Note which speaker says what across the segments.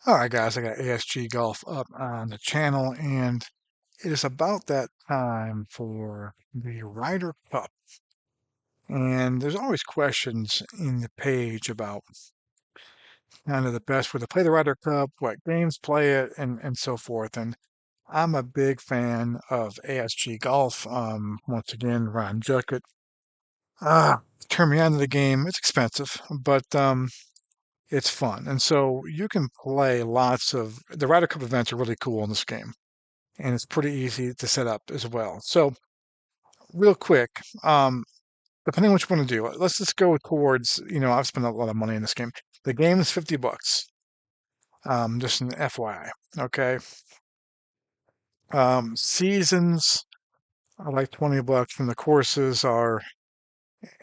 Speaker 1: All right, guys, I got ASG Golf up on the channel, and it is about that time for the Ryder Cup. And there's always questions in the page about kind of the best way to play the Ryder Cup, what games play it, and so forth. And I'm a big fan of ASG Golf. Once again, Ron Juckett turned me on to the game. It's expensive, but it's fun. And so you can play lots of the Ryder Cup events are really cool in this game. And it's pretty easy to set up as well. So real quick, depending on what you want to do, let's just go towards, I've spent a lot of money in this game. The game is $50. Just an FYI. Okay. Seasons are like $20, and the courses are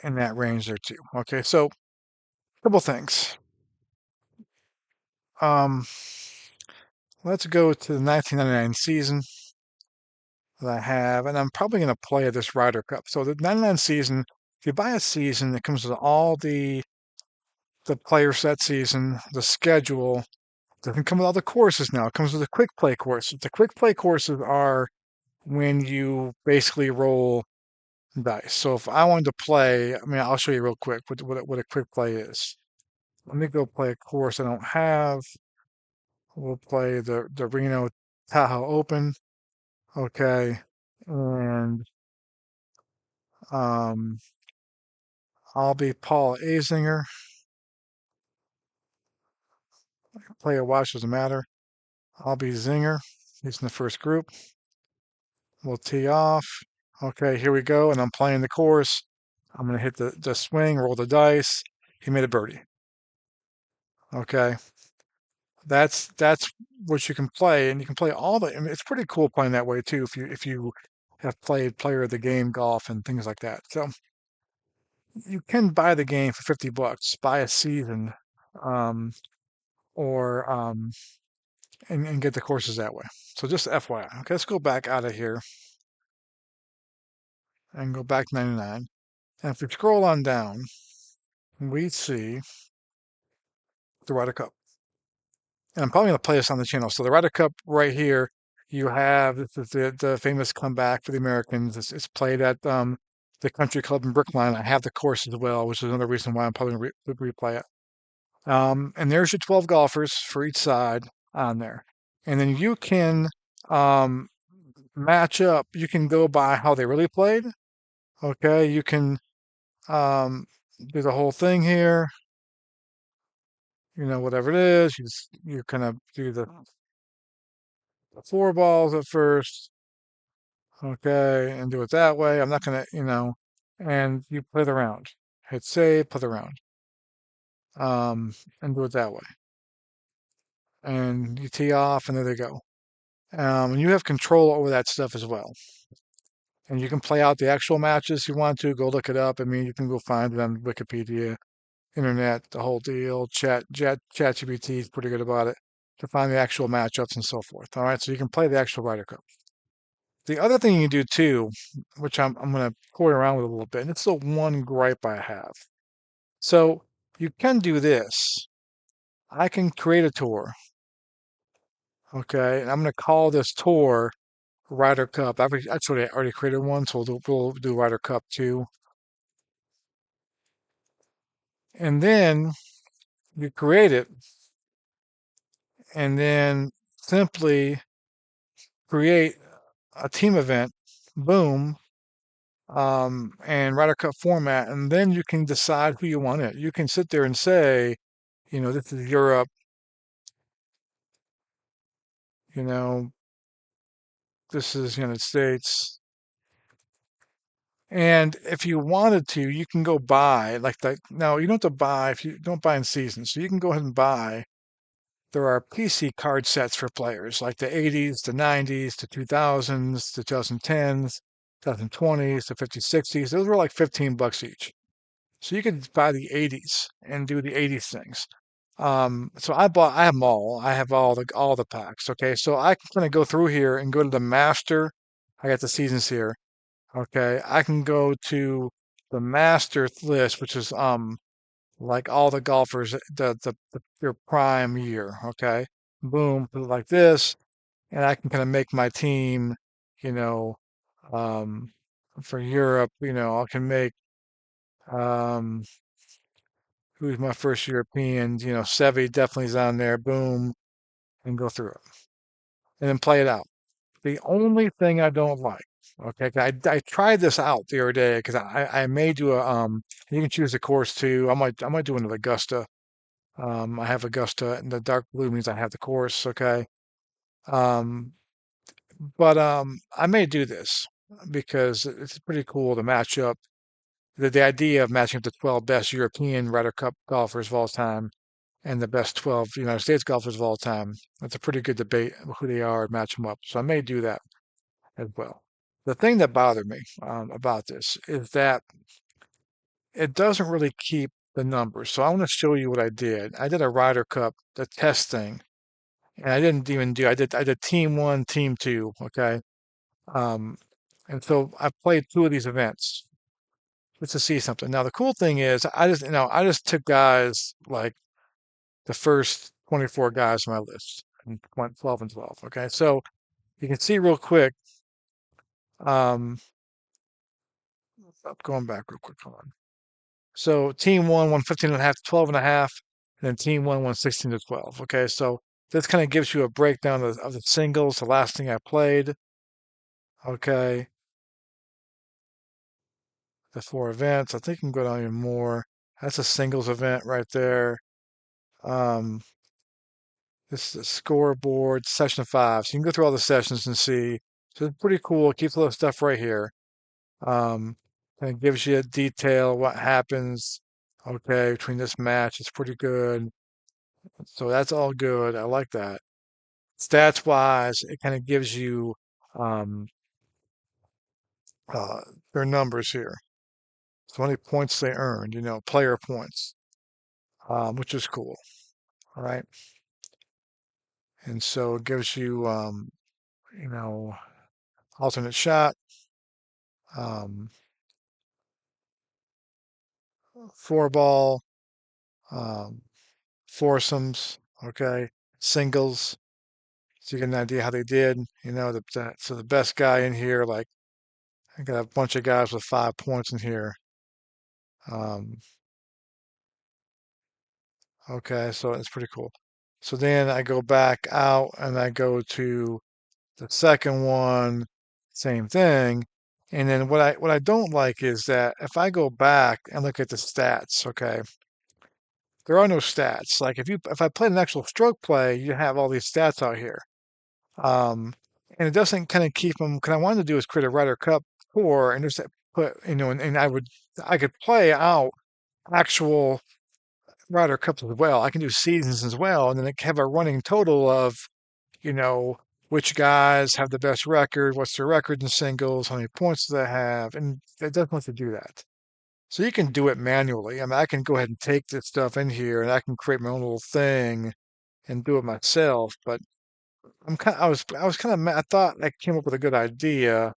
Speaker 1: in that range there too. Okay. So a couple things. Um, let's go to the 1999 season that I have, and I'm probably going to play this Ryder Cup. So the 99 season, if you buy a season, it comes with all the players that season, the schedule. Doesn't come with all the courses now. It comes with the quick play courses. The quick play courses are when you basically roll dice. So if I wanted to play, I mean, I'll show you real quick what a quick play is. Let me go play a course I don't have. We'll play the Reno Tahoe Open. Okay. And um, I'll be Paul Azinger. Play a watch doesn't matter. I'll be Zinger. He's in the first group. We'll tee off. Okay, here we go. And I'm playing the course. I'm going to hit the swing, roll the dice. He made a birdie. Okay. That's what you can play. And you can play all the, I mean, it's pretty cool playing that way too if you have played player of the game golf and things like that. So you can buy the game for $50, buy a season, um, or and get the courses that way. So just FYI. Okay, let's go back out of here and go back to 99. And if we scroll on down, we see the Ryder Cup. And I'm probably going to play this on the channel. So the Ryder Cup right here, you have this is the famous comeback for the Americans. It's played at the Country Club in Brookline. I have the course as well, which is another reason why I'm probably going to replay it. And there's your 12 golfers for each side on there. And then you can um, match up. You can go by how they really played. Okay, you can um, do the whole thing here. Whatever it is, you kind of do the four balls at first, okay, and do it that way. I'm not gonna, and you play the round. Hit save, play the round, and do it that way. And you tee off, and there they go. And you have control over that stuff as well. And you can play out the actual matches if you want to. Go look it up. I mean, you can go find it on Wikipedia, internet, the whole deal. ChatGPT is pretty good about it to find the actual matchups and so forth. All right, so you can play the actual Ryder Cup. The other thing you can do too, which I'm going to toy around with a little bit, and it's the one gripe I have. So you can do this. I can create a tour, okay, and I'm going to call this tour Ryder Cup. I've actually already created one, so we'll do Ryder Cup 2. And then you create it, and then simply create a team event. Boom, and Ryder Cup format, and then you can decide who you want it. You can sit there and say, this is Europe, you know, this is United States. And if you wanted to, you can go buy like that. Now you don't have to buy if you don't buy in season. So you can go ahead and buy. There are PC card sets for players like the 80s, the 90s, the 2000s, the 2010s, 2020s, the 50s, 60s. Those were like $15 each. So you could buy the 80s and do the 80s things. So I have them all. I have all the packs. Okay, so I can kind of go through here and go to the master. I got the seasons here. Okay, I can go to the master list, which is like all the golfers their prime year. Okay, boom, put it like this, and I can kind of make my team, you know, um, for Europe, I can make, um, who's my first European, Sevi definitely is on there, boom, and go through it and then play it out. The only thing I don't like, okay, 'cause I tried this out the other day because I may do you can choose the course too. I might do an Augusta. I have Augusta, and the dark blue means I have the course, okay. Um, but I may do this because it's pretty cool to match up the idea of matching up the 12 best European Ryder Cup golfers of all time and the best 12 United States golfers of all time. That's a pretty good debate of who they are and match them up. So I may do that as well. The thing that bothered me about this is that it doesn't really keep the numbers. So I want to show you what I did. I did a Ryder Cup, the test thing, and I didn't even do. I did team one, team two. Okay, um, and so I played two of these events just to see something. Now the cool thing is, I just took guys like the first 24 guys on my list and went 12 and 12. Okay, so you can see real quick. Um, going back real quick. Hold on. So team one won 15 and a half to 12 and a half, and then team one won 16 to 12. Okay, so this kind of gives you a breakdown of the singles, the last thing I played. Okay, the four events. I think you can go down even more. That's a singles event right there. Um, this is the scoreboard, session five. So you can go through all the sessions and see. So it's pretty cool. It keeps a lot of stuff right here. Um, and it gives you a detail what happens. Okay, between this match, it's pretty good. So that's all good. I like that. Stats wise, it kind of gives you um, uh, their numbers here. So how many points they earned, player points, which is cool. All right. And so it gives you, you know, alternate shot, um, four ball, um, foursomes, okay, singles. So you get an idea how they did. So the best guy in here, like I got a bunch of guys with 5 points in here. Um, okay, so it's pretty cool. So then I go back out and I go to the second one, same thing. And then what I don't like is that if I go back and look at the stats, okay, there are no stats. Like if I played an actual stroke play, you have all these stats out here. Um, and it doesn't kind of keep them. What I wanted to do is create a Ryder Cup tour and just put, and I could play out actual Ryder Cups as well. I can do seasons as well, and then have a running total of, you know, which guys have the best record, what's their record in singles, how many points do they have, and it doesn't want to do that. So you can do it manually. I mean, I can go ahead and take this stuff in here, and I can create my own little thing and do it myself. But I was kind of, I thought I came up with a good idea,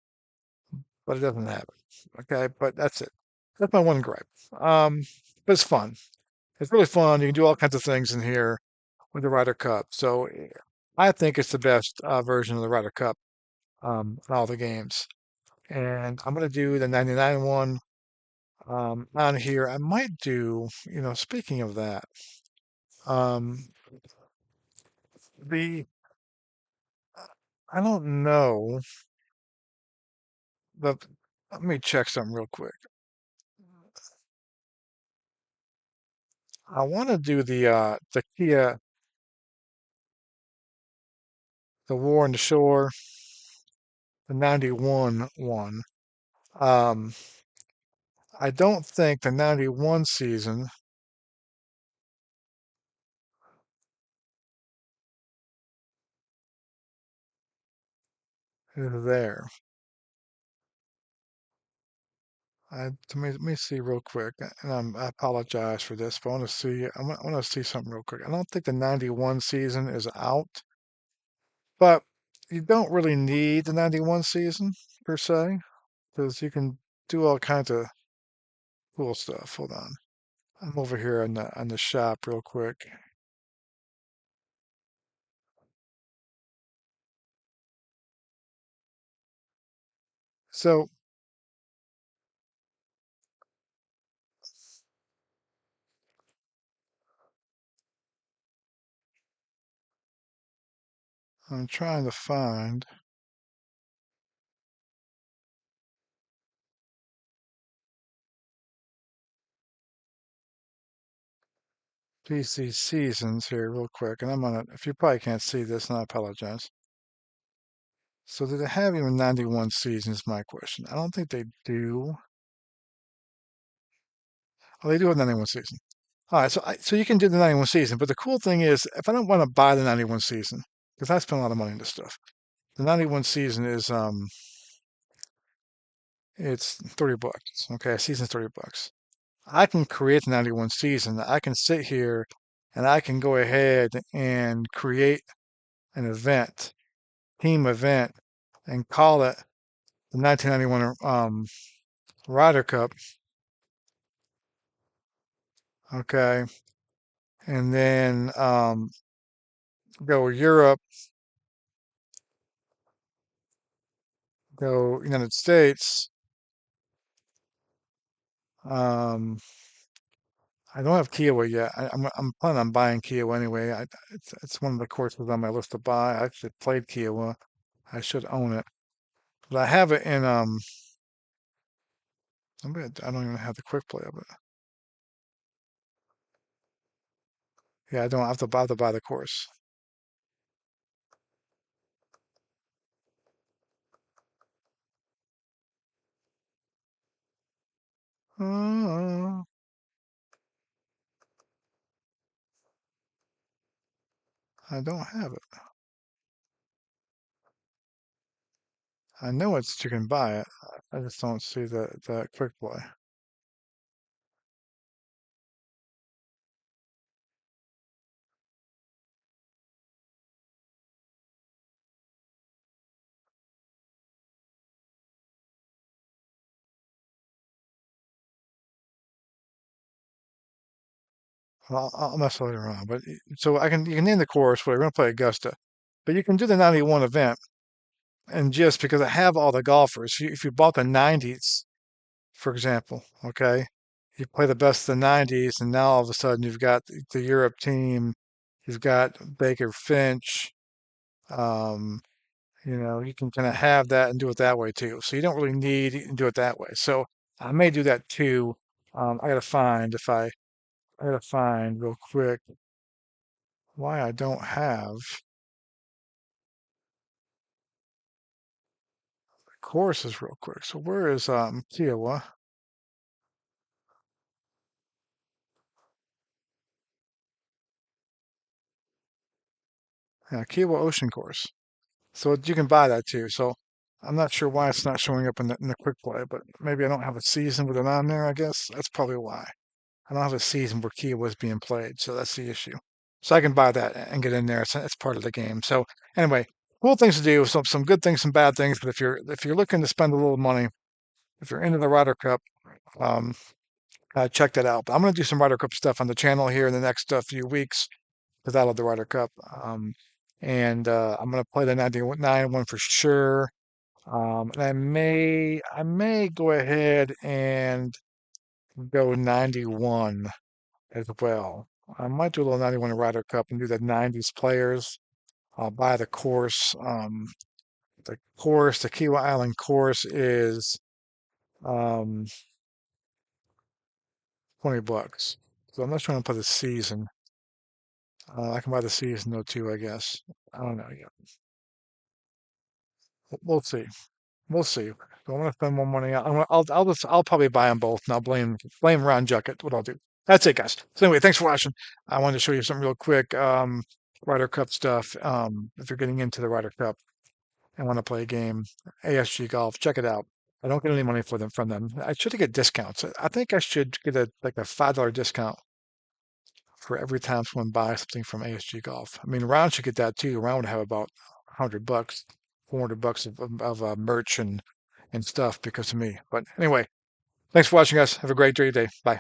Speaker 1: but it doesn't have it. Okay, but that's it. That's my one gripe. Um, but it's fun. It's really fun. You can do all kinds of things in here with the Ryder Cup. So I think it's the best version of the Ryder Cup in all the games. And I'm going to do the 99 one on here. I might do, speaking of that, um, the, I don't know, the, let me check something real quick. I want to do the Kia, the War on the Shore, the 91 one. Um, I don't think the 91 season is there. Let me see real quick, and I apologize for this, but I want to see something real quick. I don't think the 91 season is out, but you don't really need the 91 season per se, because you can do all kinds of cool stuff. Hold on. I'm over here on the shop real quick. So I'm trying to find these seasons here real quick, and I'm gonna. If you probably can't see this, and I apologize. So do they have even 91 seasons? My question. I don't think they do. Oh, they do have 91 season. All right, so you can do the 91 season, but the cool thing is, if I don't want to buy the 91 season, because I spend a lot of money on this stuff, the 91 season is it's 30 bucks. Okay, a season's 30 bucks. I can create the 91 season. I can sit here and I can go ahead and create an event, team event, and call it the 1991 Ryder Cup. Okay, and then go Europe, go United States. Um, I don't have Kiowa yet. I'm planning on buying Kiowa anyway. It's one of the courses on my list to buy. I actually played Kiowa. I should own it, but I have it in I don't even have the quick play of it. Yeah, I don't have to buy the course. Uh, I don't have it. I know it's you can buy it. I just don't see the quick play. I'll mess later on. But so I can you can name the course. Whatever. We're gonna play Augusta, but you can do the 91 event. And just because I have all the golfers, if you bought the 90s, for example, okay, you play the best of the 90s, and now all of a sudden you've got the Europe team, you've got Baker Finch. Um, you can kind of have that and do it that way too. So you don't really need to do it that way. So I may do that too. I gotta find real quick why I don't have courses real quick. So where is Kiowa? Yeah, Kiowa Ocean Course. So you can buy that too. So I'm not sure why it's not showing up in the quick play, but maybe I don't have a season with it on there, I guess. That's probably why. I don't have a season where Kia was being played, so that's the issue. So I can buy that and get in there. It's part of the game. So anyway, cool things to do. Some good things, some bad things. But if you're looking to spend a little money, if you're into the Ryder Cup, um, check that out. But I'm gonna do some Ryder Cup stuff on the channel here in the next few weeks because I love the Ryder Cup. And I'm gonna play the 99 one for sure. And I may go ahead and go 91 as well. I might do a little 91 Ryder Cup and do the 90s players. I'll buy the course. The Kiwa Island course is um, 20 bucks. So I'm not trying to put a season. I can buy the season though too, I guess. I don't know yet. We'll see. We'll see. So I'm gonna spend more money. I'll probably buy them both, and I'll blame Ron Juckett. What I'll do. That's it, guys. So anyway, thanks for watching. I wanted to show you something real quick. Ryder Cup stuff. If you're getting into the Ryder Cup and want to play a game, ASG Golf, check it out. I don't get any money for them from them. I should get discounts. I think I should get a $5 discount for every time someone buys something from ASG Golf. I mean, Ron should get that too. Ron would have about 100 bucks, 400 bucks of merch and stuff because of me. But anyway, thanks for watching, guys. Have a great day. Bye.